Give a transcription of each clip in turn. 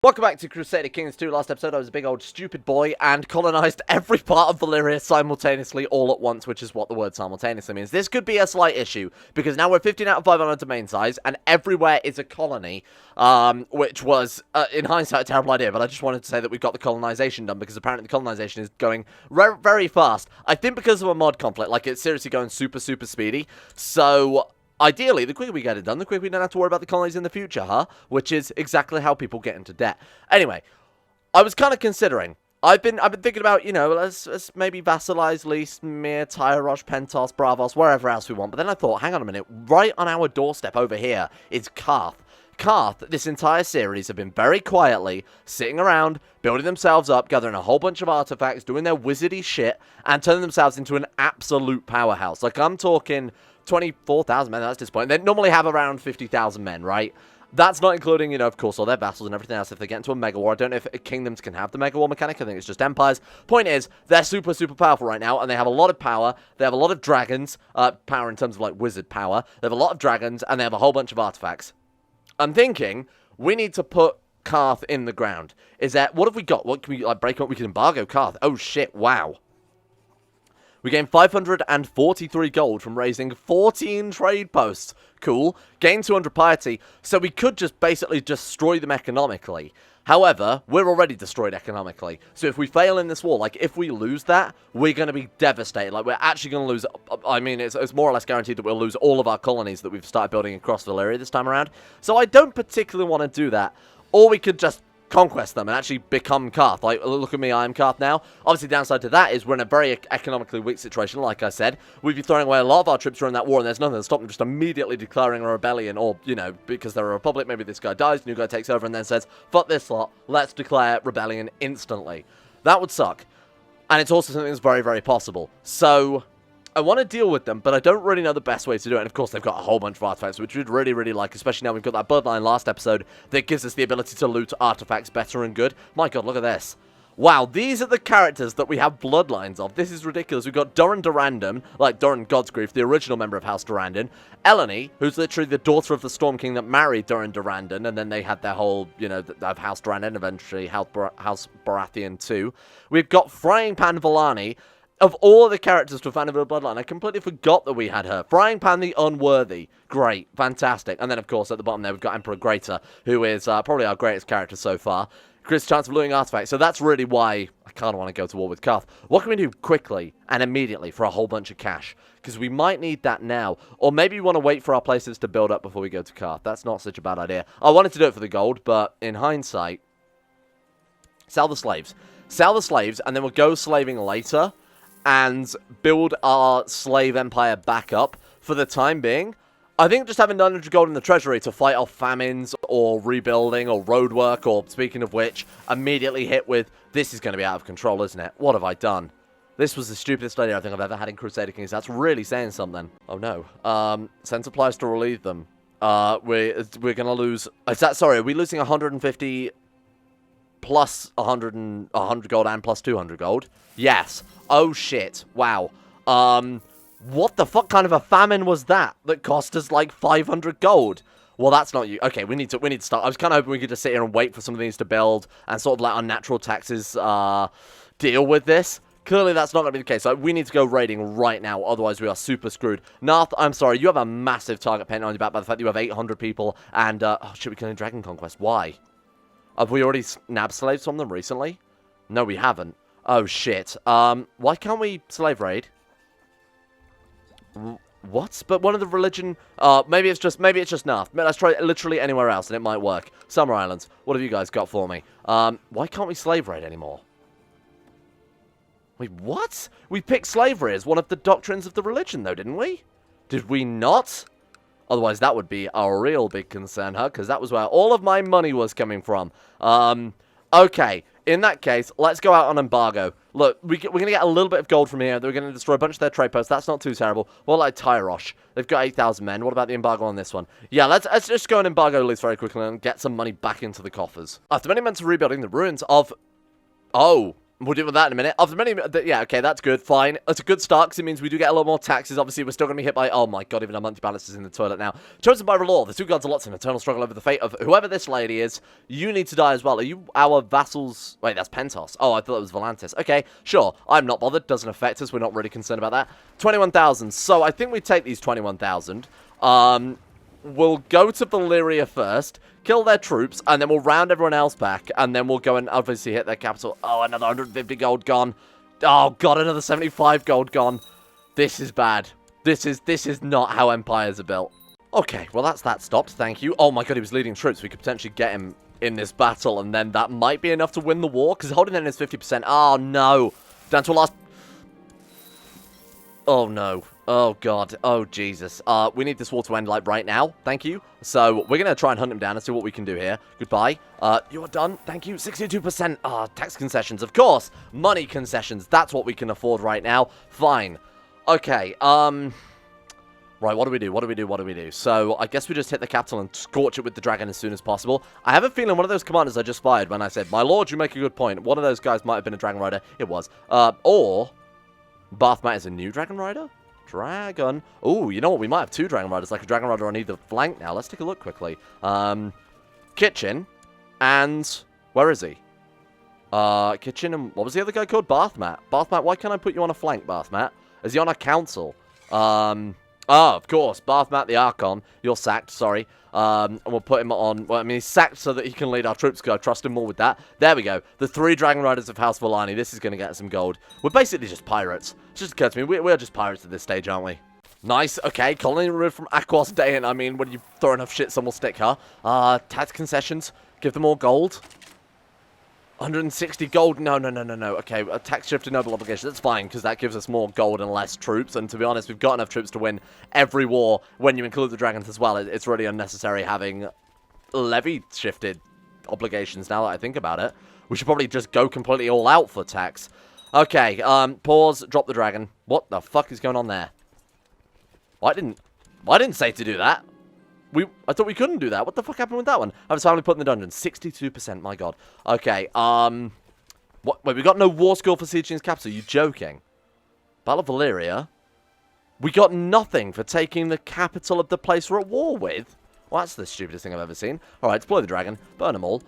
Welcome back to Crusader Kings 2. Last episode, I was a big old stupid boy and colonized every part of Valyria simultaneously all at once, which is what the word simultaneously means. This could be a slight issue, because now we're 15 out of 5 on our domain size, and everywhere is a colony, which was, in hindsight, a terrible idea, but I just wanted to say that we've got the colonization done, because apparently the colonization is going very fast. I think because of a mod conflict, like, it's seriously going super speedy, so ideally, the quicker we get it done, the quicker we don't have to worry about the colonies in the future, huh? Which is exactly how people get into debt. Anyway, I was kind of considering. I've been thinking about, you know, let's maybe vassalize Lys, Mir, Tyrosh, Pentos, Bravos, wherever else we want. But then I thought, hang on a minute, right on our doorstep over here is Qarth. Qarth, this entire series, have been very quietly sitting around, building themselves up, gathering a whole bunch of artifacts, doing their wizardy shit, and turning themselves into an absolute powerhouse. Like, I'm talking 24,000 men, that's disappointing. They normally have around 50,000 men, right? That's not including, you know, of course, all their vassals and everything else if they get into a mega war. I don't know if kingdoms can have the mega war mechanic. I think it's just empires. Point is, they're super powerful right now, and they have a lot of power. They have a lot of dragons, power in terms of, like, wizard power. They have a lot of dragons, and they have a whole bunch of artifacts. I'm thinking we need to put Qarth in the ground. Is that, what have we got? What can we, like, break up? We can embargo Qarth. Oh, shit, wow. We gain 543 gold from raising 14 trade posts. Cool. Gain 200 piety. So we could just basically destroy them economically. However, we're already destroyed economically. So if we fail in this war, like if we lose that, we're going to be devastated. Like we're actually going to lose, I mean, it's more or less guaranteed that we'll lose all of our colonies that we've started building across Valyria this time around. So I don't particularly want to do that. Or we could just conquest them and actually become Qarth. Like, look at me, I am Qarth now. Obviously, the downside to that is we're in a very economically weak situation, like I said. We'd be throwing away a lot of our troops during that war, and there's nothing to stop them just immediately declaring a rebellion, or, you know, because they're a republic, maybe this guy dies, new guy takes over, and then says, fuck this lot, let's declare rebellion instantly. That would suck. And it's also something that's very possible. So I want to deal with them, but I don't really know the best way to do it. And of course, they've got a whole bunch of artifacts, which we'd really like, especially now we've got that bloodline last episode that gives us the ability to loot artifacts better and good. My god, look at this. Wow, these are the characters that we have bloodlines of. This is ridiculous. We've got Durrandon, like Durran Godsgrief, the original member of House Durrandon. Eleni, who's literally the daughter of the Storm King that married Durrandon, and then they had their whole, you know, of House Durrandon, eventually House Baratheon too. We've got Frying Pan Valane. Of all the characters to a fan of the bloodline, I completely forgot that we had her. Frying Pan the Unworthy. Great. Fantastic. And then, of course, at the bottom there, we've got Emperor Greater, who is probably our greatest character so far. Increased chance of looting artifacts. So that's really why I kind of want to go to war with Qarth. What can we do quickly and immediately for a whole bunch of cash? Because we might need that now. Or maybe we want to wait for our places to build up before we go to Qarth. That's not such a bad idea. I wanted to do it for the gold, but in hindsight, sell the slaves. Sell the slaves, and then we'll go slaving later and build our slave empire back up. For the time being, I think just having 900 gold in the treasury to fight off famines or rebuilding or roadwork, or speaking of which, immediately hit with, this is going to be out of control, isn't it? What have I done? This was the stupidest idea I think I've ever had in Crusader Kings. That's really saying something. Oh no. Send supplies to relieve them. We're going to lose, are we losing 150 plus 100 gold and plus 200 gold? Yes. Oh shit. Wow. What the fuck kind of a famine was that cost us like 500 gold? Well, that's not you. Okay, we need to start. I was kind of hoping we could just sit here and wait for some of these to build and sort of let our natural taxes deal with this. Clearly, that's not going to be the case. So we need to go raiding right now, otherwise we are super screwed. Narth, I'm sorry, you have a massive target painted on your back by the fact that you have 800 people and, oh shit, we can Dragon Conquest. Why? Have we already nabbed slaves from them recently? No, we haven't. Oh, shit. Why can't we slave raid? What? But one of the religion... maybe it's just Narth. Let's try literally anywhere else, and it might work. Summer Islands. What have you guys got for me? Why can't we slave raid anymore? Wait, what? We picked slavery as one of the doctrines of the religion, though, didn't we? Did we not? Otherwise, that would be a real big concern, huh? Because that was where all of my money was coming from. Okay. In that case, let's go out on embargo. Look, we're going to get a little bit of gold from here. They're going to destroy a bunch of their trade posts. That's not too terrible. Well, like Tyrosh. They've got 8,000 men. What about the embargo on this one? Yeah, let's just go and embargo Lys very quickly and get some money back into the coffers. After many months of rebuilding the ruins of... Oh, We'll deal with that in a minute. After many... yeah, okay, that's good. Fine. It's a good start, because it means we do get a lot more taxes. Obviously, we're still going to be hit by... oh, my God, even our monthly balance is in the toilet now. Chosen by law, the two gods are lots in eternal struggle over the fate of whoever this lady is. You need to die as well. Are you our vassals? Wait, that's Pentos. Oh, I thought it was Volantis. Okay, sure. I'm not bothered. Doesn't affect us. We're not really concerned about that. 21,000. So, I think we take these 21,000. We'll go to Valyria first, kill their troops, and then we'll round everyone else back, and then we'll go and obviously hit their capital. Oh, another 150 gold gone. Oh, God, another 75 gold gone. This is bad. This is not how empires are built. Okay, well, that's that stopped. Thank you. Oh, my God, he was leading troops. We could potentially get him in this battle, and then that might be enough to win the war, because holding in is 50%. Oh, no. Down to a last... oh, no. Oh, God. Oh, Jesus. We need this war to end, like, right now. Thank you. So, we're going to try and hunt him down and see what we can do here. Goodbye. You are done. Thank you. 62%. Tax concessions, of course. Money concessions. That's what we can afford right now. Fine. Okay, right, what do we do? What do we do? What do we do? So, I guess we just hit the capital and scorch it with the dragon as soon as possible. I have a feeling one of those commanders I just fired when I said, my lord, you make a good point. One of those guys might have been a dragon rider. It was. Or, Bathmat is a new dragon rider? Dragon. Oh, you know what? We might have two dragon riders, like a dragon rider on either flank now. Let's take a look quickly. Kitchen. And where is he? Kitchen and what was the other guy called? Bathmat. Bathmat, why can't I put you on a flank, Bathmat? Is he on a council? Oh, of course. Bathmat the Archon. You're sacked, sorry. And we'll put him on... well, I mean, he's sacked so that he can lead our troops, because I trust him more with that. There we go. The 3 Dragon Riders of House Valane. This is going to get us some gold. We're basically just pirates. It just occurred to me, we're just pirates at this stage, aren't we? Nice. Okay, colony removed from Aquistion. I mean, when you throw enough shit, some will stick, huh? Tax concessions. Give them more gold. 160 gold. No. Okay, a tax shift to noble obligation. That's fine, because that gives us more gold and less troops. And to be honest, we've got enough troops to win every war when you include the dragons as well. It's really unnecessary having levy shifted obligations now that I think about it. We should probably just go completely all out for tax. Okay, pause, drop the dragon. What the fuck is going on there? Well, I didn't say to do that. I thought we couldn't do that. What the fuck happened with that one? I was finally put in the dungeon. 62%, my god. Okay, what? Wait, we got no war score for sieging capital. You joking? Battle of Valyria? We got nothing for taking the capital of the place we're at war with? Well, that's the stupidest thing I've ever seen. Alright, deploy the dragon. Burn them all.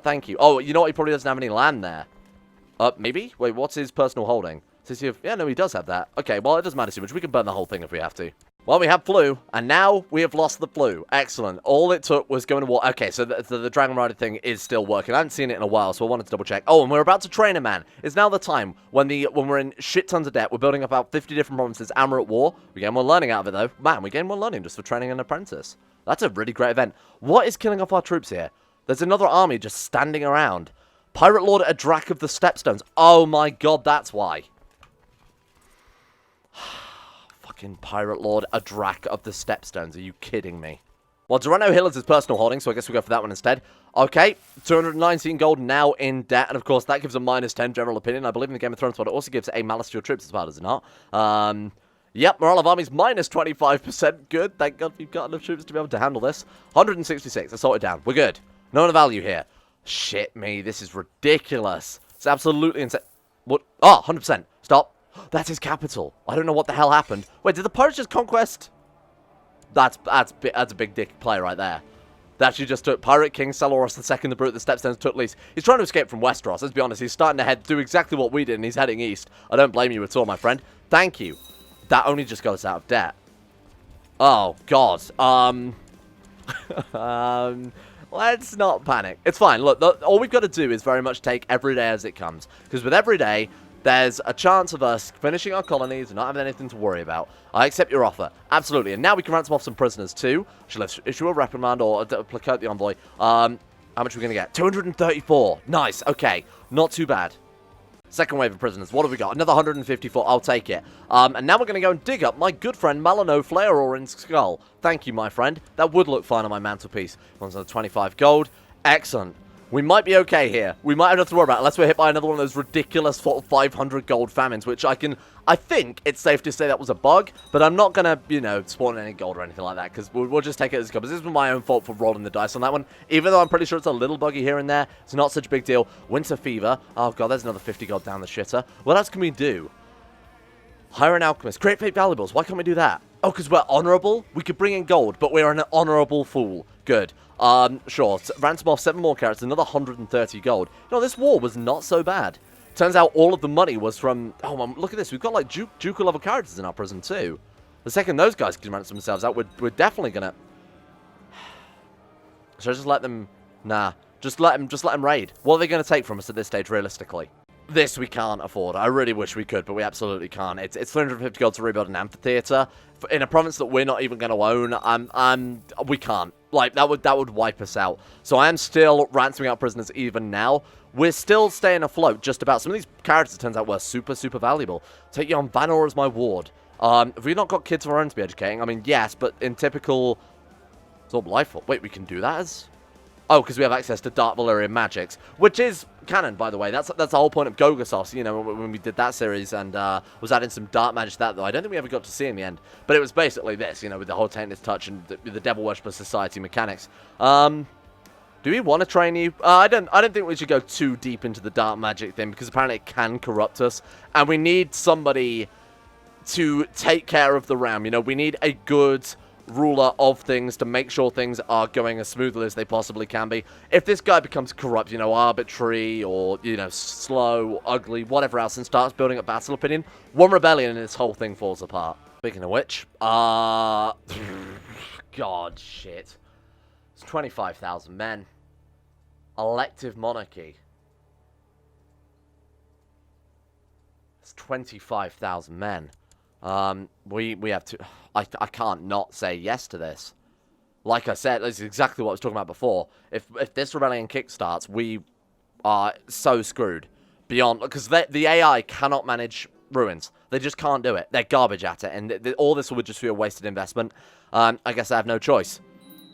Thank you. Oh, you know what? He probably doesn't have any land there. Maybe? Wait, what's his personal holding? Does he have... yeah, no, he does have that. Okay, well, it doesn't matter too much. We can burn the whole thing if we have to. Well, we have flu, and now we have lost the flu. Excellent. All it took was going to war. Okay, so the Dragon Rider thing is still working. I haven't seen it in a while, so I wanted to double check. Oh, and we're about to train a man. It's now the time when we're in shit tons of debt. We're building about 50 different provinces, and we're at war. We gain more learning out of it, though. Man, we gain more learning just for training an apprentice. That's a really great event. What is killing off our troops here? There's another army just standing around. Pirate Lord Adrak of the Stepstones. Oh my god, that's why. Fucking Pirate Lord Adrak of the Stepstones. Are you kidding me? Well, Durrandon Hill is his personal holding, so I guess we'll go for that one instead. Okay, 219 gold now in debt, and of course that gives a -10 general opinion. I believe in the Game of Thrones, but it also gives a malice to your troops as well, does it not? Yep, morale of armies -25%. Good, thank god we've got enough troops to be able to handle this. 166, let's sort it down. We're good. No value here. Shit me, this is ridiculous. It's absolutely insane. What? Oh, 100%. Stop. That's his capital. I don't know what the hell happened. Wait, did the pirates just conquest? That's a big dick play right there. They actually just took Pirate King Celoros II, the Brute, the Stepstones took least. He's trying to escape from Westeros, let's be honest. He's starting to do exactly what we did, and he's heading east. I don't blame you at all, my friend. Thank you. That only just got us out of debt. Oh, God. Let's not panic. It's fine. Look, all we've got to do is very much take every day as it comes. Because with every day, there's a chance of us finishing our colonies and not having anything to worry about. I accept your offer. Absolutely. And now we can ransom off some prisoners too. Shall I issue a reprimand or placate the envoy? How much are we going to get? 234. Nice. Okay. Not too bad. Second wave of prisoners. What have we got? Another 154. I'll take it. And now we're going to go and dig up my good friend Malano Flareorin's skull. Thank you, my friend. That would look fine on my mantelpiece. One's another 25 gold. Excellent. We might be okay here. We might have nothing to worry about unless we're hit by another one of those ridiculous sort of 500 gold famines, which I think it's safe to say that was a bug, but I'm not going to, you know, spawn any gold or anything like that, because we'll just take it as it comes. This is my own fault for rolling the dice on that one, even though I'm pretty sure it's a little buggy here and there. It's not such a big deal. Winter Fever. Oh, God, there's another 50 gold down the shitter. What else can we do? Hire an alchemist. Create fake valuables. Why can't we do that? Oh, because we're honourable? We could bring in gold, but we're an honourable fool. Good. Sure. Ransom off 7 more carrots, another 130 gold. You know, this war was not so bad. Turns out all of the money was from... Oh, look at this. We've got, like, ducal level characters in our prison, too. The second those guys can ransom themselves out, we're definitely going to... Should I just let them... Nah. Just let them raid. What are they going to take from us at this stage, realistically? This we can't afford. I really wish we could, but we absolutely can't. It's 350 gold to rebuild an amphitheater in a province that we're not even going to own. We can't. Like, that would wipe us out. So I am still ransoming out prisoners even now. We're still staying afloat just about. Some of these characters, it turns out, were super, super valuable. Take you on Vanor as my ward. Have we not got kids of our own to be educating? I mean, yes, but in typical... It's all life. Wait, we can do that as... Oh, because we have access to Dark Valyrian magics, which is canon, by the way. That's the whole point of Gogosauce, you know, when we did that series and was adding some dark magic to that, though. I don't think we ever got to see in the end. But it was basically this, you know, with the whole Taintless Touch and the Devil Worshipper Society mechanics. Do we want to train you? I don't think we should go too deep into the dark magic thing, because apparently it can corrupt us. And we need somebody to take care of the realm. You know, we need a good... ruler of things to make sure things are going as smoothly as they possibly can be. If this guy becomes corrupt, you know, arbitrary or, you know, slow, ugly, whatever else, and starts building up battle opinion, one rebellion and this whole thing falls apart. Speaking of which, God, shit. It's 25,000 men. Elective monarchy. It's 25,000 men. We have to... I can't not say yes to this. Like I said, this is exactly what I was talking about before. If this rebellion kickstarts, we are so screwed. Beyond... Because the AI cannot manage ruins. They just can't do it. They're garbage at it. And all this would just be a wasted investment. I guess I have no choice.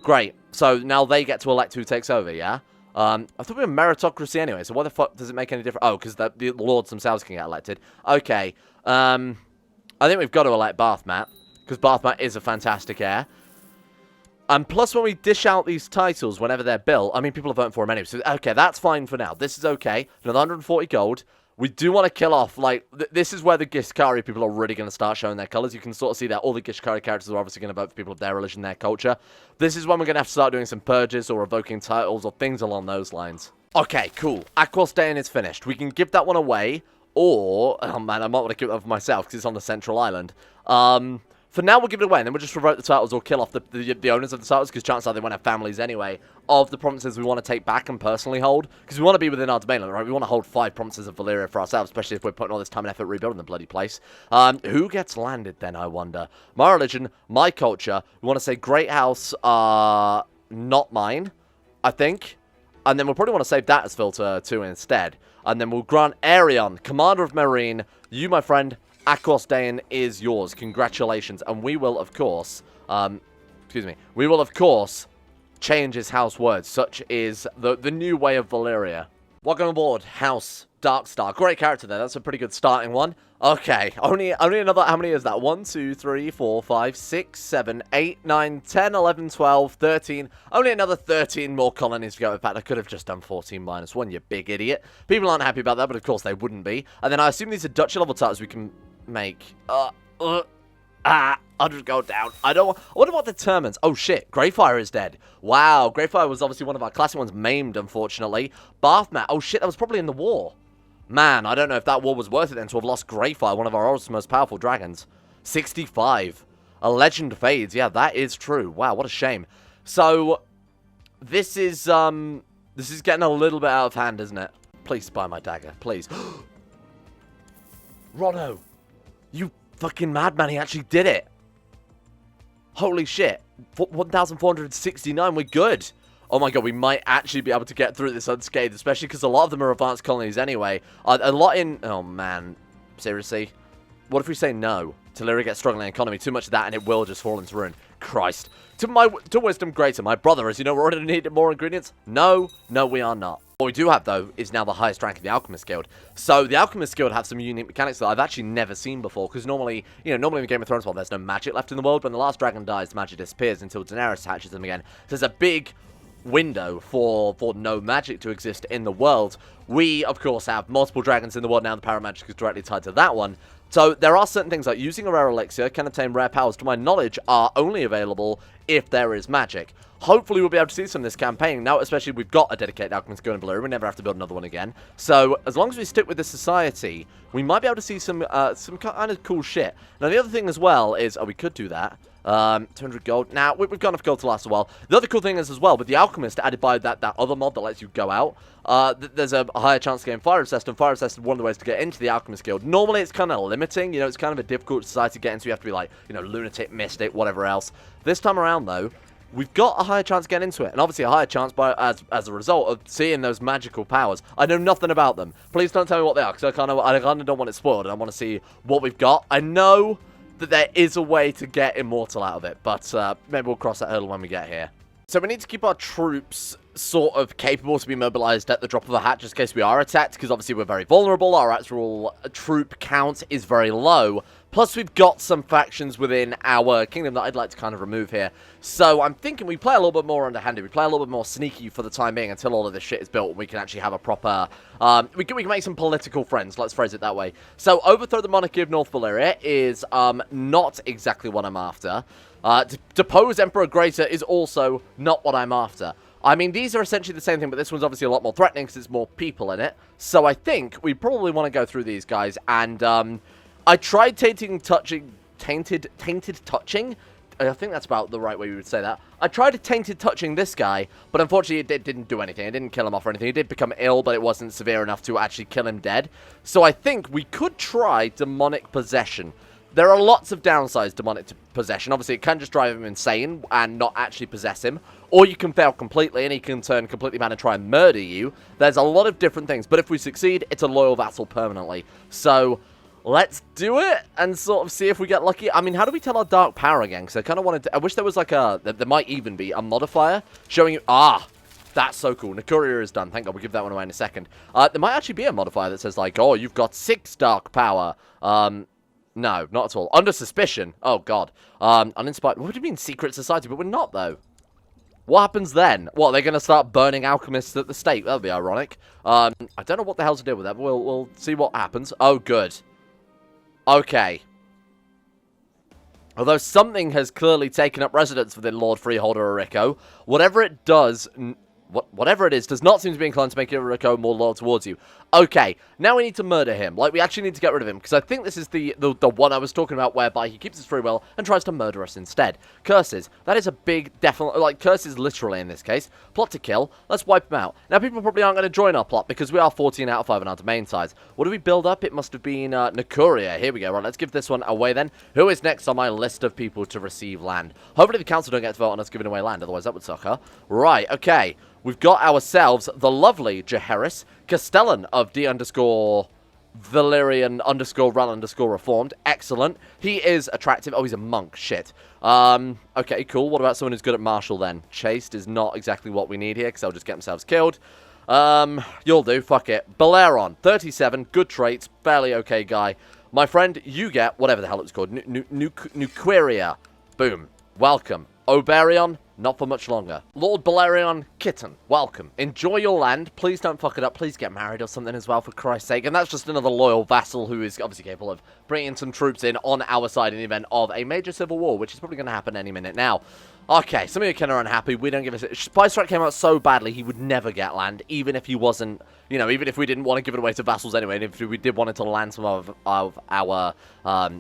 Great. So now they get to elect who takes over, yeah? I thought we were meritocracy anyway, so what the fuck does it make any difference? Oh, because the lords themselves can get elected. Okay. I think we've got to elect Bathmat, because Bathmat is a fantastic heir. And plus, when we dish out these titles whenever they're built, I mean, people are voting for them anyway. So, okay, that's fine for now. This is okay. Another 140 gold. We do want to kill off, like, this is where the Gishkari people are really going to start showing their colours. You can sort of see that all the Gishkari characters are obviously going to vote for people of their religion, their culture. This is when we're going to have to start doing some purges or revoking titles or things along those lines. Okay, cool. Aquistion is finished. We can give that one away. Or, oh man, I might want to keep that for myself because it's on the central island. For now, we'll give it away, and then we'll just revoke the titles or kill off the owners of the titles, because chances are they won't have families anyway, of the provinces we want to take back and personally hold. Because we want to be within our domain, right? We want to hold 5 provinces of Valyria for ourselves, especially if we're putting all this time and effort rebuilding the bloody place. Who gets landed then, I wonder? My religion, my culture. We want to say Great House, not mine, I think. And then we'll probably want to save that as filter 2 instead. And then we'll grant Arion, Commander of Marine. You, my friend, Aquistion is yours. Congratulations. And we will, of course, we will, of course, change his house words. Such is the new way of Valyria. Welcome aboard, House Darkstar. Great character there. That's a pretty good starting one. Okay, only another, how many is that? 1, 2, 3, 4, 5, 6, 7, 8, 9, 10, 11, 12, 13. Only another 13 more colonies to go. In fact, I could have just done 14 minus 1, you big idiot. People aren't happy about that, but of course they wouldn't be. And then I assume these are Dutch level titles we can make. 100 gold down. I wonder what determines. Oh shit, Greyfire is dead. Wow, Greyfire was obviously one of our classic ones, maimed, unfortunately. Bathmat. Oh shit, that was probably in the war. Man, I don't know if that war was worth it then to have lost Greyfire, one of our oldest, most powerful dragons. 65. A legend fades. Yeah, that is true. Wow, what a shame. So, this is getting a little bit out of hand, isn't it? Please spy my dagger, please. Rono, you fucking madman, he actually did it. Holy shit. 1,469, we're good. Oh my god, we might actually be able to get through this unscathed, especially because a lot of them are advanced colonies anyway. A lot in... Oh, man. Seriously? What if we say no? Valyria gets struggling economy. Too much of that and it will just fall into ruin. Christ. To wisdom greater, my brother, as you know, we're already needing more ingredients. No, we are not. What we do have, though, is now the highest rank in the Alchemist Guild. So the Alchemist Guild have some unique mechanics that I've actually never seen before, because normally, normally in Game of Thrones, well, there's no magic left in the world. When the last dragon dies, the magic disappears until Daenerys hatches them again. So there's a big window for no magic to exist in the world. We, of course, have multiple dragons in the world now. The power of magic is directly tied to that one. So there are certain things like using a rare elixir can obtain rare powers, to my knowledge, are only available if there is magic. Hopefully we'll be able to see some of this campaign. Now, especially we've got a dedicated Alchemist Guild in Valyria, we never have to build another one again. So, as long as we stick with this society, we might be able to see some kind of cool shit. Now, the other thing as well is, we could do that. 200 gold. Now, we've got enough gold to last a while. The other cool thing is as well, with the Alchemist added by that other mod that lets you go out, there's a higher chance to gain Fire Obsessed, and Fire Obsessed is one of the ways to get into the Alchemist Guild. Normally, it's kind of limiting, it's kind of a difficult society to get into. You have to be like, lunatic, mystic, whatever else. This time around, though, we've got a higher chance to get into it, and obviously a higher chance as a result of seeing those magical powers. I know nothing about them. Please don't tell me what they are, because I kind of don't want it spoiled, and I want to see what we've got. I know that there is a way to get immortal out of it, but maybe we'll cross that hurdle when we get here. So we need to keep our troops sort of capable to be mobilized at the drop of a hat, just in case we are attacked, because obviously we're very vulnerable. Our actual troop count is very low. Plus, we've got some factions within our kingdom that I'd like to kind of remove here. So I'm thinking we play a little bit more underhanded. We play a little bit more sneaky for the time being until all of this shit is built, and we can actually have a proper... we can make some political friends, let's phrase it that way. So overthrow the monarchy of North Valyria is not exactly what I'm after. Depose Emperor Greater is also not what I'm after. I mean, these are essentially the same thing, but this one's obviously a lot more threatening because it's more people in it. So I think we probably want to go through these guys, and I tried tainted touching. I think that's about the right way we would say that. I tried tainted touching this guy, but unfortunately it didn't do anything. It didn't kill him off or anything. He did become ill, but it wasn't severe enough to actually kill him dead. So I think we could try demonic possession. There are lots of downsides to demonic possession. Obviously, it can just drive him insane and not actually possess him. Or you can fail completely and he can turn completely mad and try and murder you. There's a lot of different things. But if we succeed, it's a loyal vassal permanently. So let's do it and sort of see if we get lucky. I mean, how do we tell our dark power again? Because I kind of wanted to... I wish there was like a... There might even be a modifier showing you... That's so cool. Nikuria is done. Thank God. We'll give that one away in a second. There might actually be a modifier that says like, oh, you've got 6 dark power. No, not at all. Under suspicion. Oh, God. Uninspired. What do you mean secret society? But we're not, though. What happens then? What, they're going to start burning alchemists at the stake? That'll be ironic. I don't know what the hell to do with that, but we'll see what happens. Oh, good. Okay. Although something has clearly taken up residence within Lord Freeholder Oriko, whatever it does... Whatever it is, does not seem to be inclined to make Oriko more loyal towards you. Okay, now we need to murder him. Like, we actually need to get rid of him, because I think this is the one I was talking about, whereby he keeps his free will and tries to murder us instead. Curses. That is a big, definitely, like, curses literally in this case. Plot to kill. Let's wipe him out. Now, people probably aren't going to join our plot, because we are 14 out of 5 in our domain size. What do we build up? It must have been Nikuria. Here we go. Right, let's give this one away then. Who is next on my list of people to receive land? Hopefully the council don't get to vote on us giving away land, otherwise that would suck, huh? Right, okay. We've got ourselves the lovely Jaehaerys, Castellan of D_Valerian _Ral _Reformed. Excellent. He is attractive. Oh, he's a monk. Shit. Okay, cool. What about someone who's good at martial then? Chaste is not exactly what we need here, because they'll just get themselves killed. You'll do. Fuck it. Baleron, 37. Good traits. Fairly okay guy. My friend, you get whatever the hell it's called. Nuqueria. Boom. Welcome. Oberion, not for much longer. Lord Balerion Kitten, welcome. Enjoy your land. Please don't fuck it up. Please get married or something as well, for Christ's sake. And that's just another loyal vassal who is obviously capable of bringing some troops in on our side in the event of a major civil war, which is probably going to happen any minute now. Okay, some of you kind of unhappy. We don't give a shit. Spice Strike came out so badly, he would never get land, even if he wasn't, even if we didn't want to give it away to vassals anyway, and if we did want it to land some of our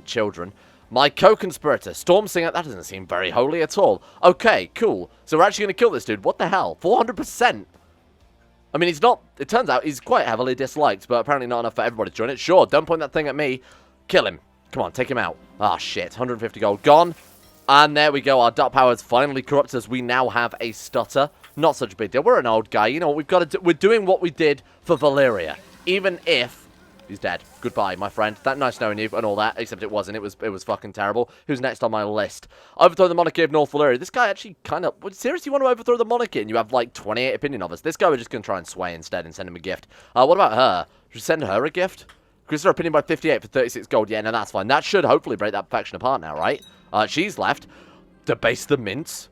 children. My co-conspirator, Stormsinger, that doesn't seem very holy at all. Okay, cool. So we're actually going to kill this dude. What the hell? 400%? I mean, he's not... It turns out he's quite heavily disliked, but apparently not enough for everybody to join it. Sure, don't point that thing at me. Kill him. Come on, take him out. Ah, shit. 150 gold gone. And there we go. Our dark power has finally corrupted us. We now have a stutter. Not such a big deal. We're an old guy. You know what we've got to do? We're doing what we did for Valyria. Even if He's dead. Goodbye, my friend. That nice knowing you and all that, except it wasn't. It was fucking terrible. Who's next on my list? Overthrow the monarchy of North Valyria. This guy actually kind of... Seriously, you want to overthrow the monarchy and you have, like, 28 opinion of us? This guy, we're just going to try and sway instead and send him a gift. What about her? Should we send her a gift? Increase her opinion by 58 for 36 gold. Yeah, no, that's fine. That should hopefully break that faction apart now, right? She's left. Debase the mints.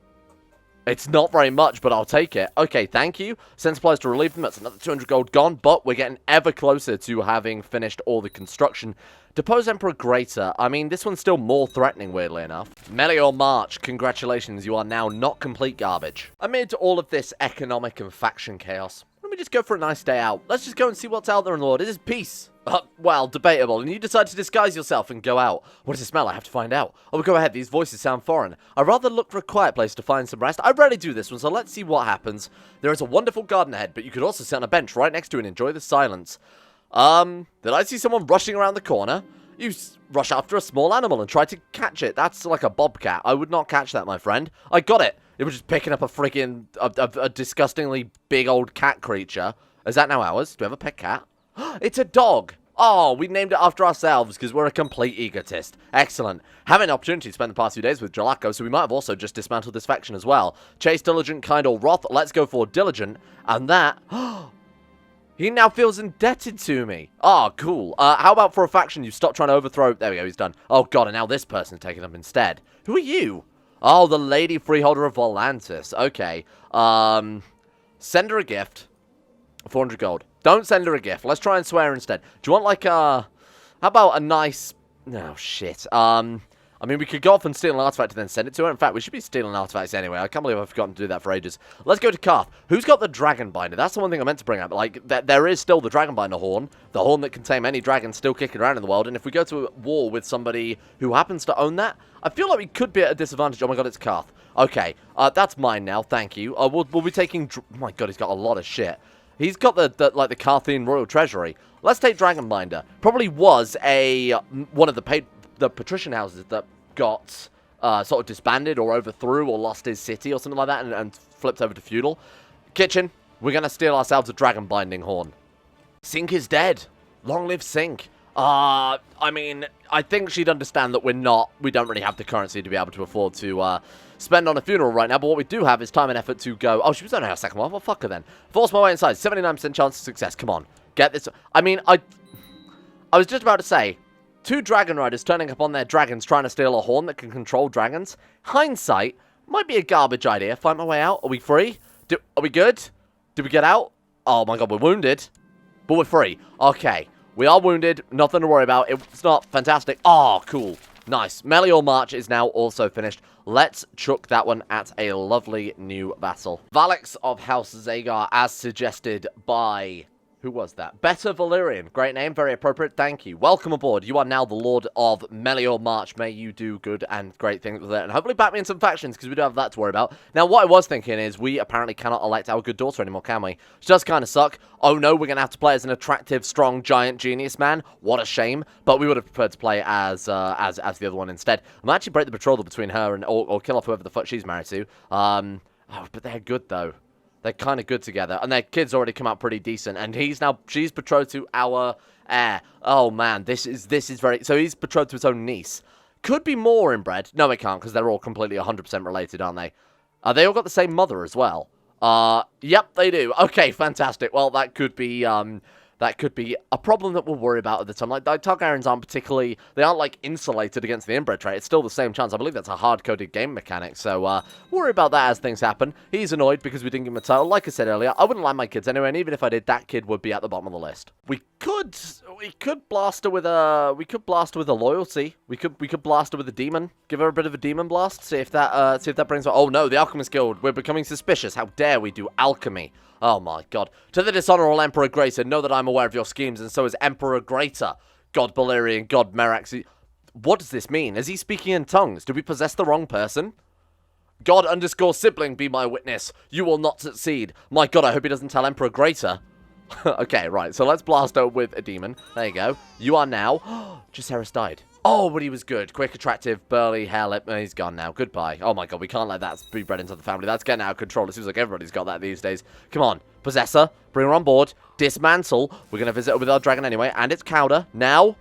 It's not very much, but I'll take it. Okay, thank you. Send supplies to relieve them. That's another 200 gold gone, but we're getting ever closer to having finished all the construction. Depose Emperor Greater. I mean, this one's still more threatening, weirdly enough. Melior March. Congratulations, you are now not complete garbage. Amid all of this economic and faction chaos, let me just go for a nice day out. Let's just go and see what's out there in the world. It is peace. Well, debatable. And you decide to disguise yourself and go out. What does it smell? I have to find out. Oh, go ahead. These voices sound foreign. I'd rather look for a quiet place to find some rest. I rarely do this one, so let's see what happens. There is a wonderful garden ahead, but you could also sit on a bench right next to it and enjoy the silence. Did I see someone rushing around the corner? You rush after a small animal and try to catch it. That's like a bobcat. I would not catch that, my friend. I got it. It was just picking up a freaking, a disgustingly big old cat creature. Is that now ours? Do we have a pet cat? It's a dog. Oh, we named it after ourselves because we're a complete egotist. Excellent. Having an opportunity to spend the past few days with Jalaco, so we might have also just dismantled this faction as well. Chase, Diligent, Kind, or Wrath. Let's go for Diligent. And that... he now feels indebted to me. Oh, cool. How about for a faction you stop trying to overthrow... There we go, he's done. Oh, God, and now this person's taking up instead. Who are you? Oh, the Lady Freeholder of Volantis. Okay. Send her a gift. 400 gold. Don't send her a gift. Let's try and swear instead. Do you want, like, how about a nice... Oh, shit. I mean, we could go off and steal an artifact and then send it to her. In fact, we should be stealing artifacts anyway. I can't believe I've forgotten to do that for ages. Let's go to Qarth. Who's got the Dragon Binder? That's the one thing I meant to bring up. Like, there is still the Dragon Binder horn. The horn that can tame any dragon still kicking around in the world. And if we go to a war with somebody who happens to own that, I feel like we could be at a disadvantage. Oh my god, it's Qarth. Okay, that's mine now. Thank you. We'll be taking... Oh my god, he's got a lot of shit. He's got the Qarthian Royal Treasury. Let's take Dragonbinder. Probably was one of the patrician houses that got sort of disbanded or overthrew or lost his city or something like that and flipped over to feudal. Kitchen, we're going to steal ourselves a dragon binding horn. Sink is dead. Long live Sink. I mean, I think she'd understand that we don't really have the currency to be able to afford to spend on a funeral right now, but what we do have is time and effort to go... Oh, she was on her second one. Well, fuck her then. Force my way inside. 79% chance of success. Come on. Get this... I mean, I was just about to say, 2 dragon riders turning up on their dragons trying to steal a horn that can control dragons. Hindsight might be a garbage idea. Find my way out. Are we free? Are we good? Did we get out? Oh my god, we're wounded. But we're free. Okay. We are wounded. Nothing to worry about. It's not fantastic. Oh, cool. Nice. Melior March is now also finished. Let's chuck that one at a lovely new vassal. Valix of House Zagar, as suggested by... Who was that? Better Valyrian. Great name, very appropriate. Thank you. Welcome aboard. You are now the Lord of Melior March. May you do good and great things with it. And hopefully back me in some factions, because we do have that to worry about. Now, what I was thinking is we apparently cannot elect our good daughter anymore, can we? Which does kind of suck. Oh no, we're going to have to play as an attractive, strong, giant genius man. What a shame. But we would have preferred to play as the other one instead. I might actually break the betrothal between her and or kill off whoever the fuck she's married to. Oh, but they're good, though. They're kind of good together, and their kids already come out pretty decent, and she's betrothed to our heir. Oh man, this is very, so he's betrothed to his own niece. Could be more inbred. No, it can't, because they're all completely 100% related, aren't they? They all got the same mother as well. Yep, they do. Okay, fantastic. Well, that could be a problem that we'll worry about at the time. Like, Targaryens aren't particularly... They aren't, like, insulated against the inbred trait. It's still the same chance. I believe that's a hard-coded game mechanic. So, worry about that as things happen. He's annoyed because we didn't give him a title. Like I said earlier, I wouldn't like my kids anyway, and even if I did, that kid would be at the bottom of the list. We could blast her with a... loyalty. We could blast her with a demon. Give her a bit of a demon blast. See if that brings her... Oh, no, the Alchemist Guild. We're becoming suspicious. How dare we do alchemy? Oh my god. To the dishonorable Emperor Greater, know that I'm aware of your schemes, and so is Emperor Greater. God Valyrian, God Merax. What does this mean? Is he speaking in tongues? Did we possess the wrong person? God_sibling be my witness. You will not succeed. My god, I hope he doesn't tell Emperor Greater. Okay, right. So let's blast her with a demon. There you go. You are now... Jaceres died. Oh, but he was good. Quick, attractive, burly, hair lip. He's gone now. Goodbye. Oh my god, we can't let that be bred into the family. That's getting out of control. It seems like everybody's got that these days. Come on. Possessor. Bring her on board. Dismantle. We're going to visit her with our dragon anyway. And it's Cowder. Now...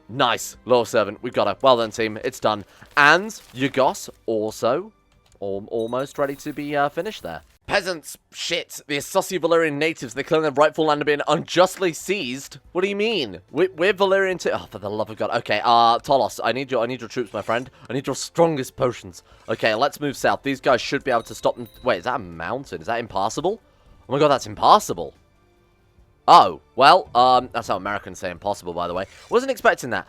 Nice. Loyal servant. We've got her. Well done, team. It's done. And Yugos also almost ready to be finished there. Peasants, shit. The Hosue Valane natives, they claim their rightful land are being unjustly seized. What do you mean? We're Valyrian too. Oh, for the love of God. Okay, Tolos, I need your troops, my friend. I need your strongest potions. Okay, let's move south. These guys should be able to stop them. Wait, is that a mountain? Is that impassable? Oh my god, that's impassable. Oh, well, that's how Americans say impossible, by the way. Wasn't expecting that.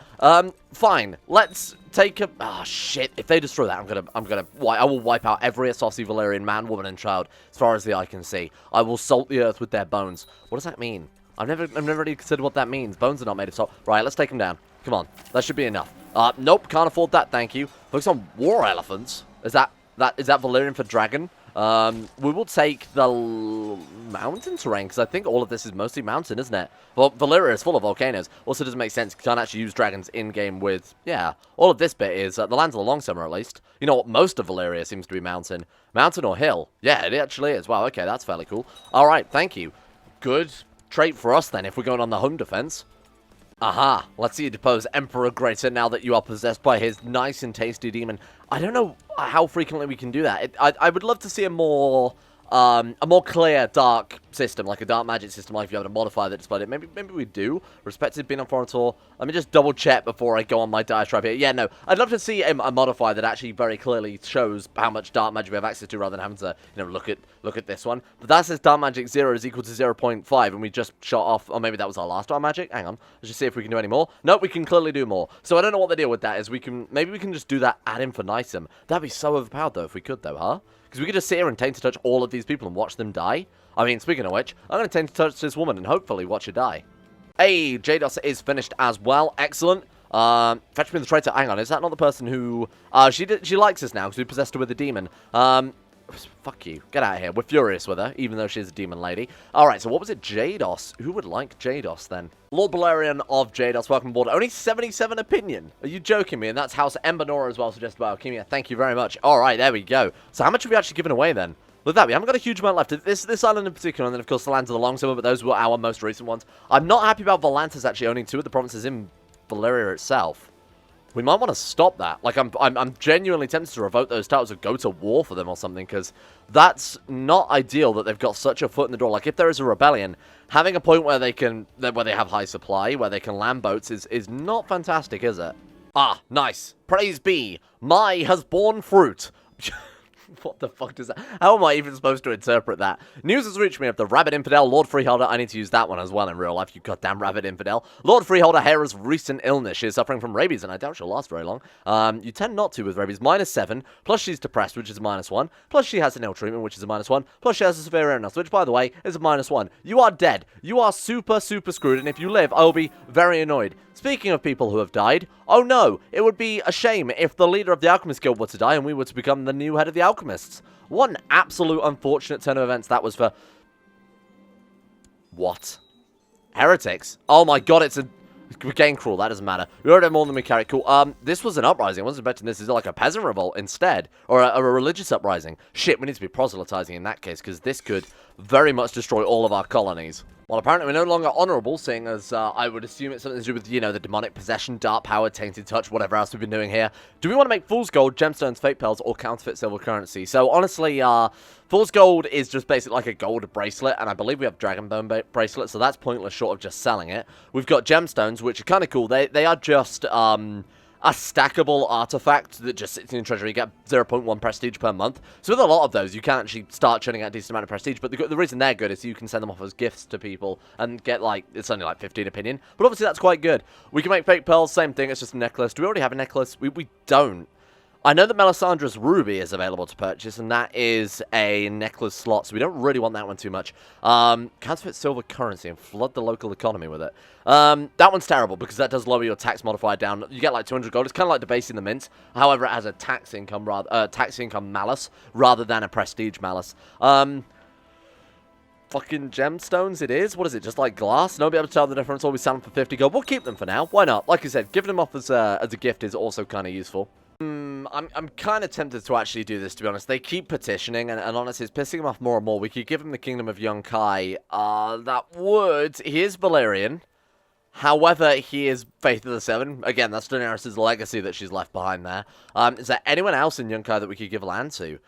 Fine. Let's take a... Ah, shit. If they destroy that, I will wipe out every Hosue Valane man, woman, and child as far as the eye can see. I will salt the earth with their bones. What does that mean? I've never really considered what that means. Bones are not made of salt. Right, let's take them down. Come on. That should be enough. Nope, can't afford that, thank you. Focus on war elephants. Is that Valyrian for dragon? We will take the mountain terrain, because I think all of this is mostly mountain, isn't it? Well, Valyria is full of volcanoes. Also, doesn't make sense. You can't actually use dragons in-game with, yeah. All of this bit is, the lands of the long summer, at least. You know what? Most of Valyria seems to be mountain. Mountain or hill? Yeah, it actually is. Wow, okay, that's fairly cool. Alright, thank you. Good trait for us, then, if we're going on the home defense. Aha, let's see you depose Emperor Greater now that you are possessed by his nice and tasty demon. I don't know how frequently we can do that. I would love to see a more clear dark system, like a dark magic system, like if you have a modifier that displayed it. Maybe we do. Respected being on foreign tour. Let me just double check before I go on my diatribe here. Yeah, no, I'd love to see a modifier that actually very clearly shows how much dark magic we have access to, rather than having to, you know, look at this one. But that says dark magic 0 is equal to 0.5, and we just shot off. Or maybe that was our last dark magic. Hang on, let's just see if we can do any more. Nope, we can clearly do more. So I don't know what the deal with that is. Maybe we can just do that ad infinitum. That'd be so overpowered though if we could though, huh? Because we could just sit here and taint to touch all of these people and watch them die. I mean, speaking of which, I'm going to taint to touch this woman and hopefully watch her die. Hey, Jados is finished as well. Excellent. Fetch me the traitor. Hang on, is that not the person who... she likes us now because we possessed her with a demon. Fuck you. Get out of here. We're furious with her, even though she's a demon lady. Alright, so what was it? Jados. Who would like Jados, then? Lord Balerion of Jados, welcome aboard. Only 77 opinion. Are you joking me? And that's House Embanora as well, suggested by Alchemia. Thank you very much. Alright, there we go. So how much have we actually given away, then? Look at that, we haven't got a huge amount left. This island in particular, and then, of course, the lands of the Long Summer, but those were our most recent ones. I'm not happy about Volantis actually owning 2 of the provinces in Valyria itself. We might want to stop that. Like, I'm genuinely tempted to revoke those titles or go to war for them or something, because that's not ideal that they've got such a foot in the door. Like, if there is a rebellion, having a point where they have high supply, where they can land boats, is not fantastic, is it? Ah, nice. Praise be. My has borne fruit. What the fuck does that... How am I even supposed to interpret that? News has reached me of the Rabid Infidel, Lord Freeholder. I need to use that one as well in real life, you goddamn Rabid Infidel. Lord Freeholder Hera's recent illness. She is suffering from rabies, and I doubt she'll last very long. You tend not to with rabies. -7, plus she's depressed, which is -1, plus she has an ill treatment, which is a -1, plus she has a severe illness, which, by the way, is a -1. You are dead. You are super, super screwed, and if you live, I'll be very annoyed. Speaking of people who have died, oh no, it would be a shame if the leader of the Alchemist Guild were to die and we were to become the new head of the Alchemists. What an absolute unfortunate turn of events that was for... What? Heretics? Oh my god, it's a... We're getting cruel, that doesn't matter. We already have more than we carry. Cool. This was an uprising. I wasn't expecting this. Is it like a peasant revolt instead? Or a religious uprising? Shit, we need to be proselytizing in that case, because this could very much destroy all of our colonies. Well, apparently we're no longer honourable, seeing as I would assume it's something to do with, you know, the demonic possession, dark power, tainted touch, whatever else we've been doing here. Do we want to make fool's gold, gemstones, fake pearls, or counterfeit silver currency? So, honestly, fool's gold is just basically like a gold bracelet, and I believe we have dragon bone bracelets, so that's pointless short of just selling it. We've got gemstones, which are kind of cool. They are just, a stackable artifact that just sits in your treasury. You get 0.1 prestige per month. So with a lot of those, you can actually start churning out a decent amount of prestige. But the reason they're good is you can send them off as gifts to people and get, like, it's only like 15 opinion. But obviously that's quite good. We can make fake pearls, same thing, it's just a necklace. Do we already have a necklace? We don't. I know that Melisandre's Ruby is available to purchase, and that is a necklace slot, so we don't really want that one too much. Counterfeit silver currency and flood the local economy with it. That one's terrible, because that does lower your tax modifier down. You get like 200 gold. It's kind of like debasing the mint. However, it has a tax income malus, rather than a prestige malus. fucking gemstones it is. What is it, just like glass? Nobody able to tell the difference. Always sell them for 50 gold. We'll keep them for now. Why not? Like I said, giving them off as a gift is also kind of useful. I'm kind of tempted to actually do this, to be honest. They keep petitioning, and honestly, it's pissing him off more and more. We could give him the Kingdom of Yunkai. He is Valyrian. However, he is Faith of the Seven. Again, that's Daenerys' legacy that she's left behind there. Is there anyone else in Yunkai that we could give land to?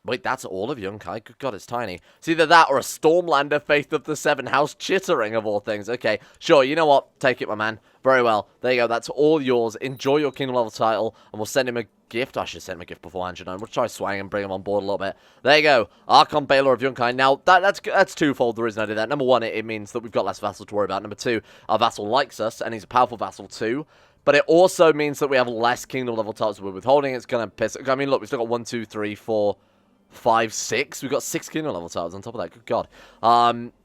Wait, that's all of Yunkai? Good God, it's tiny. It's either that or a Stormlander Faith of the Seven House Chittering, of all things. Okay, sure, you know what? Take it, my man. Very well. There you go. That's all yours. Enjoy your Kingdom level title, and we'll send him a gift. I should send him a gift beforehand, you know. We'll try swang and bring him on board a little bit. There you go. Archon Baylor of Yunkai. Now, that's twofold the reason I did that. Number one, it means that we've got less vassals to worry about. Number two, our vassal likes us, and he's a powerful vassal too. But it also means that we have less Kingdom level titles we're withholding. It's going to piss... I mean, look, we've still got 1, 2, 3, 4... 5, 6. We've got 6 Kingdom level titles on top of that. Good God.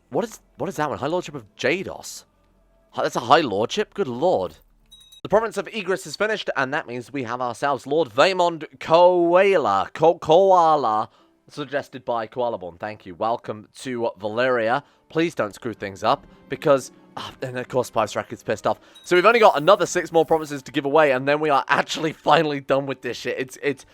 What is that one? High Lordship of Jados. That's a High Lordship? Good Lord. The province of Egress is finished, and that means we have ourselves Lord Vaemond Koala, suggested by Koalaborn. Thank you. Welcome to Valyria. Please don't screw things up, because... and of course, Spice Rack is pissed off. So we've only got another 6 more provinces to give away, and then we are actually finally done with this shit. It's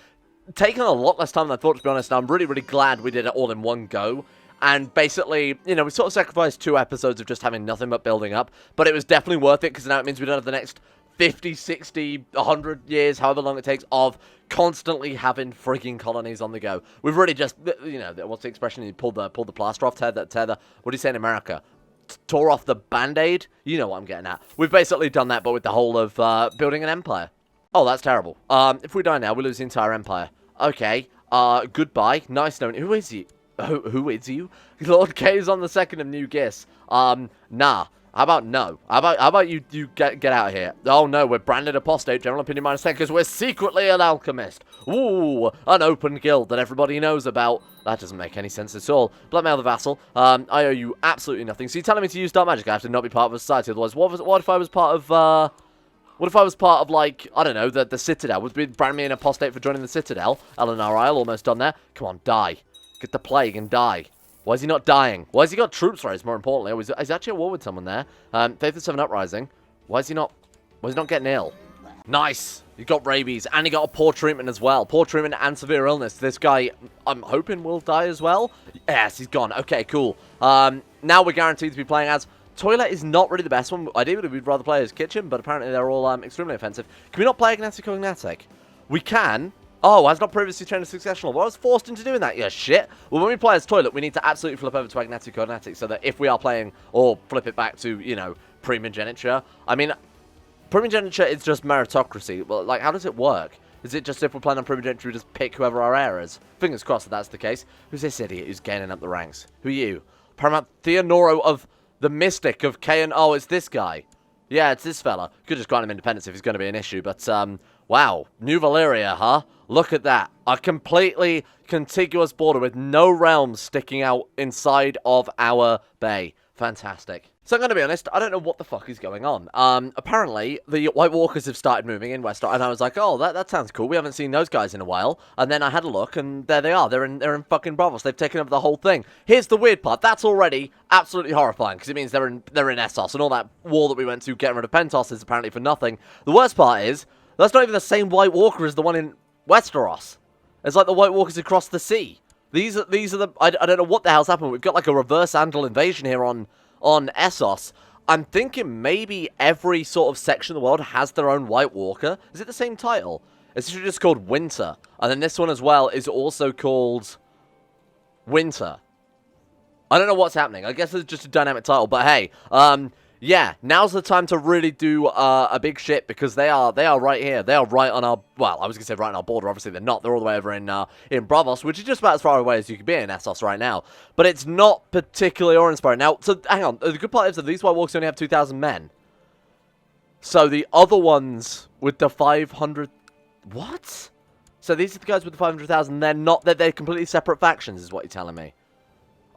taken a lot less time than I thought, to be honest. I'm really, really glad we did it all in one go. And basically, you know, we sort of sacrificed 2 episodes of just having nothing but building up. But it was definitely worth it, because now it means we don't have the next 50, 60, 100 years, however long it takes, of constantly having frigging colonies on the go. We've really just, you know, what's the expression? You pull the plaster off, tear the, what do you say in America? Tore off the Band-Aid? You know what I'm getting at. We've basically done that, but with the whole of building an empire. Oh, that's terrible. If we die now, we lose the entire empire. Okay, goodbye. Nice knowing. Who is you? Who is you? Lord K is on the 2nd of New Gis. Nah. How about no? How about you get out of here? Oh no, we're branded apostate, general opinion -10, because we're secretly an alchemist. Ooh, an open guild that everybody knows about. That doesn't make any sense at all. Blackmail the vassal. I owe you absolutely nothing. So you're telling me to use dark magic? I have to not be part of a society, otherwise what if I was part of, what if I was part of, like, I don't know, the Citadel? Would brand me an apostate for joining the Citadel? Eleanor Isle, almost done there. Come on, die. Get the plague and die. Why is he not dying? Why has he got troops raised, more importantly? Oh, he's actually at war with someone there. Faith of 7 Uprising. Why is he not getting ill? Nice. He got rabies, and he got a poor treatment as well. Poor treatment and severe illness. This guy, I'm hoping, will die as well. Yes, he's gone. Okay, cool. Now we're guaranteed to be playing as... Toilet is not really the best one. Ideally, we'd rather play as Kitchen, but apparently they're all extremely offensive. Can we not play Agnatic or Agnatic? We can. Oh, has not previously trained a successional. Well, I was forced into doing that. Yeah, shit. Well, when we play as Toilet, we need to absolutely flip over to Agnatic or Agnatic, so that if we are playing, or flip it back to, you know, primogeniture. I mean, primogeniture is just meritocracy. Well, like, how does it work? Is it just if we're playing on primogeniture, we just pick whoever our heir is? Fingers crossed that that's the case. Who's this idiot who's gaining up the ranks? Who are you? Paramount Theonoro of... The Mystic of Kayan. Oh, it's this guy. Yeah, it's this fella. Could just grant him independence if he's going to be an issue. But, wow. New Valyria, huh? Look at that. A completely contiguous border with no realms sticking out inside of our bay. Fantastic. So I'm going to be honest, I don't know what the fuck is going on. Apparently, the White Walkers have started moving in Westeros, and I was like, oh, that sounds cool. We haven't seen those guys in a while. And then I had a look, and there they are. They're in fucking Braavos. They've taken over the whole thing. Here's the weird part. That's already absolutely horrifying, because it means they're in Essos, and all that war that we went to getting rid of Pentos is apparently for nothing. The worst part is, that's not even the same White Walker as the one in Westeros. It's like the White Walkers across the sea. These are the... I don't know what the hell's happened. We've got like a reverse Andal invasion here on Essos. I'm thinking maybe every sort of section of the world has their own White Walker. Is it the same title? It's just called Winter. And then this one as well is also called Winter. I don't know what's happening. I guess it's just a dynamic title. But hey, yeah, now's the time to really do a big shit, because they are right here. They are right on our, well, I was going to say right on our border. Obviously, they're not. They're all the way over in Braavos, which is just about as far away as you could be in Essos right now. But it's not particularly awe-inspiring. Now, so hang on. The good part is that these White Walkers only have 2,000 men. So the other ones with the 500... What? So these are the guys with the 500,000. They're not... They're completely separate factions, is what you're telling me.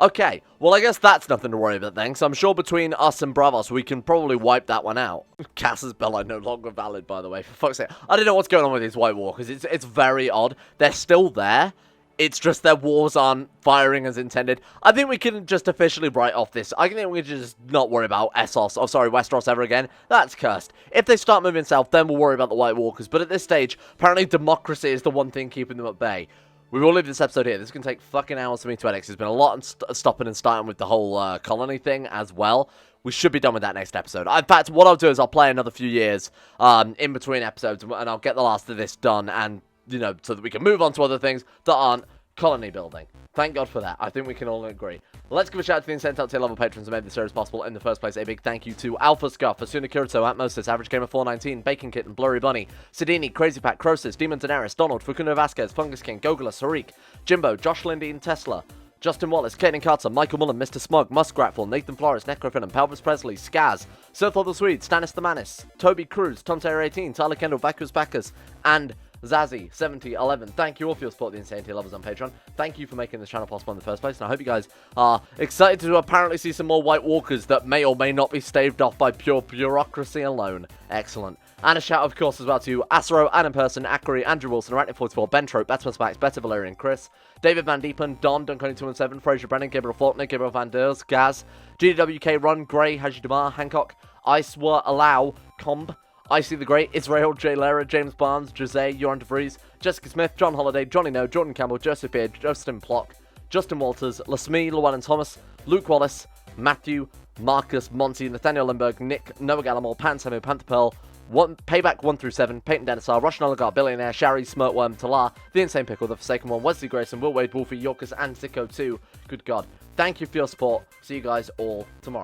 Okay, well, I guess that's nothing to worry about then, so I'm sure between us and Braavos, we can probably wipe that one out. Cass's Belli no longer valid, by the way, for fuck's sake. I don't know what's going on with these White Walkers. It's very odd. They're still there. It's just their wars aren't firing as intended. I think we can just officially write off this. I think we can just not worry about Westeros ever again. That's cursed. If they start moving south, then we'll worry about the White Walkers. But at this stage, apparently democracy is the one thing keeping them at bay. We will leave this episode here. This can take fucking hours for me to edit. There's been a lot of stopping and starting with the whole colony thing as well. We should be done with that next episode. In fact, what I'll do is I'll play another few years in between episodes, and I'll get the last of this done, and, you know, so that we can move on to other things that aren't colony building. Thank God for that. I think we can all agree. Let's give a shout out to the Insane Top Tier level patrons who made this series possible in the first place. A big thank you to Alpha Scuff, Asuna Kirito, Atmosis, Average Gamer 419, Bacon Kitten, Blurry Bunny, Sidini, Crazy Pat, Crosis, Demon Daenerys, Donald, Fukuno Vasquez, Fungus King, Gogula, Sarik, Jimbo, Josh Lindy, Tesla, Justin Wallace, Caitlin Carter, Michael Mullen, Mr. Smug, Muskratful, Nathan Flores, Necrofinum, Pelvis Presley, Skaz, Sirthor the Swede, Stannis the Manis, Toby Cruz, Tom Taylor 18, Tyler Kendall, Vacuous Bacchus, and Zazzy7011. Thank you all for your support of the Insane Tier levels on Patreon. Thank you for making this channel possible in the first place, and I hope you guys are excited to apparently see some more White Walkers that may or may not be staved off by pure bureaucracy alone. Excellent. And a shout, of course, as well to Asro, Adam Person, Akari, Andrew Wilson, Arachnid44, Ben Trope, Better Max, Better Valerian, Chris, David Van Diepen, Don, Duncan217, Fraser Brennan, Gabriel Faulkner, Gabriel Van Ders, Gaz, GWK, Ron, Gray, Haji Damar, Hancock, Icewar, Allow, Comb, Icy the Great, Israel, Jay Lera, James Barnes, Jose, Joran DeVries, Jessica Smith, John Holiday, Johnny No, Jordan Campbell, Joseph Beard, Justin Plock, Justin Walters, Lasmee, Llewellyn Thomas, Luke Wallace, Matthew, Marcus, Monty, Nathaniel Lindbergh, Nick, Noah Gallimore, Pan Samu, Panther Pearl, Payback 1 through 7, Peyton Denisar, Russian Oligarch, Billionaire, Shari, Smirtworm, Talar, The Insane Pickle, The Forsaken One, Wesley Grayson, Will Wade, Wolfie, Yorkers, and CK2. Good God. Thank you for your support. See you guys all tomorrow.